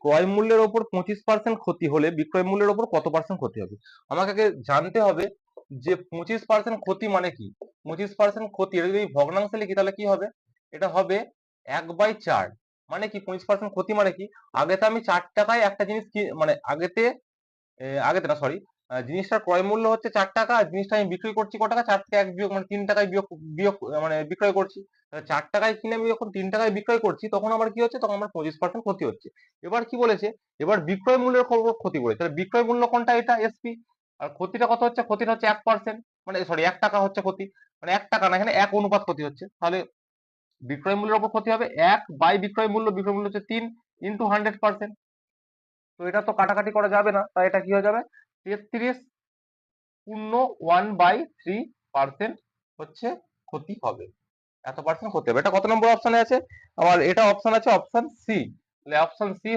ক্রয় মূল্যের ওপর 25% ক্ষতি হলে বিক্রয় মূল্যের ওপর কত পার্সেন্ট ক্ষতি হবে? আমাকে আগে জানতে হবে যে 25% ক্ষতি মানে কি। 25% ক্ষতি, এটা যদি ভগ্নাংশে লিখি তাহলে কি হবে? এটা হবে 1/4। মানে কি 25% ক্ষতি মানে কি? আগেতে আমি 4 টাকায় একটা জিনিস মানে আগেতে না, সরি, জিনিসটার ক্রয় মূল্য হচ্ছে 4 টাকা, আর জিনিসটা আমি বিক্রি করছি ক টাকা? 4 থেকে 1 বিয়োগ মানে 3 টাকায় বিয়োগ বিয়োগ মানে বিক্রয় করছি। 4 টাকায় কিনে আমি যখন 3 টাকায় বিক্রয় করছি তখন আমার কি হচ্ছে? তখন আমার 25% ক্ষতি হচ্ছে। এবার কি বলেছে? এবার বিক্রয় মূল্যের উপর ক্ষতি বলেছে। তাহলে বিক্রয় মূল্য কোনটা? এটা এসপি। আর ক্ষতিটা কত হচ্ছে? ক্ষতিটা হচ্ছে 1%, মানে সরি 1 টাকা হচ্ছে ক্ষতি। মানে 1 টাকা না, এখানে 1 অনুপাত ক্ষতি হচ্ছে। তাহলে বিক্রয় মূল্যের উপর ক্ষতি হবে 1 বাই বিক্রয় মূল্য। বিক্রয় মূল্য হচ্ছে 3 ইনটু 100%। তো এটা তো কাটাকাটি করা যাবে না, তাই এটা কি হয়ে যাবে? 33 পূর্ণ 1/3% হচ্ছে ক্ষতি হবে। এত পার্সেন্ট ক্ষতি হবে। এটা কত নম্বর অপশনে আছে? আমার এটা অপশন আছে অপশন সি। তাহলে অপশন সি